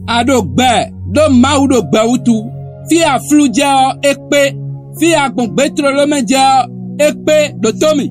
Ado gbe, do mau do gbe utu. Fi a flu jao ekpe. Fi a gbon betro lo men jao ekpe do tomi.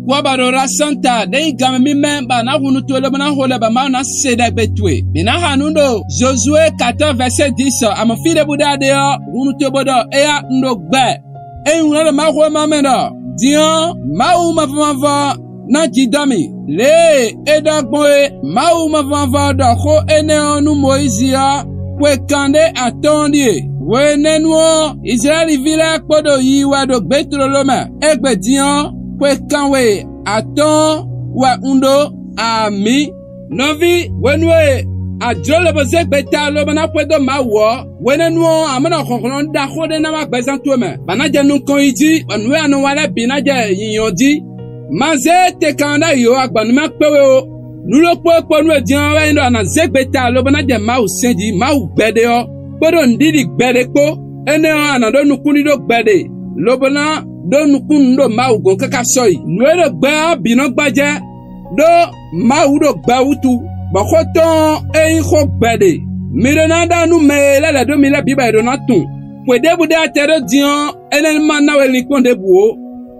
Wabaro rasanta de game mi memba na hunu to le bana hole ba ma na seda betwe. Bina hanundo Josué 14 verset 10 am fi de buda de hunu to bodo e ya ndo gbe. E hunu ma ho ma mena. Dian mau ma va na jidami le edagboe mau ma va do ho ene onu Moizia we kande atondie. We nenuo Israeli vila kodo yi wa do betro lo ma egbe dian we kanwe aton wa undo ami novi wenwe adrole boze beta lo bana pwedo mawo wenenuo amana konkon da khode na ma gbezan to me banaje nu kon iji onwe anu wale binaje yiyodi maze te kanda yo agbanu ma pewe o nulo popo nu edian wa ndo na zegbeta lo banaje ma usenji ma ugbede o bodo ndidi gbede ko ene anado nukuni do gbede lo bana do nukun do ma ugon kaka soyi nuero gba bino gbaje do ma udo gba utu bakoton e kho gbede mironada nu mele le do mile biba do na tun pwede bude atero dion enen manna weli konde buo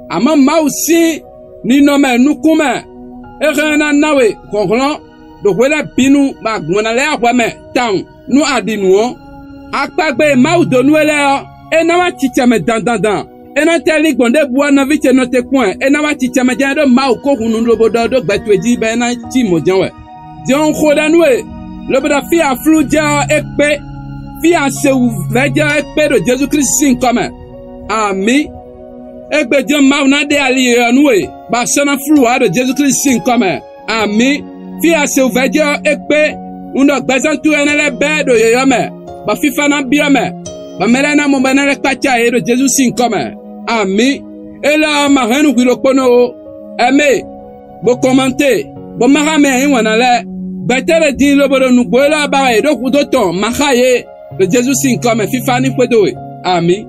ama ma usi ni no me nukume e rena nawe konkon do wela binu ba gbona le akwame town nu adinuo akpagbe ma udo nuele e na wa chicheme dandandan ena teli gbonde bua na viche no te point ena wa chicheme jado ma ko hunu lobodo do gbetweji be na ti mojanwe dion khoda nuwe lobodo fi a flu ja ekpe fi a se veja ekpe do Jesus Christ sin come ami ekpe dion ma na de ali nuwe ba sona flu a do Jesus Christ sin come ami fi a se veja ekpe uno gbezantu enele be do yoyome ba fifa na biome ba melena mo banele kwacha e do Jesus sin come ami ela ma hanu kwilo kono eme bo commenter bo mahame wana le betere din lobodo nu bola ba e do kudo ton mahaye de Jesus sin come fifa ni kwedo ami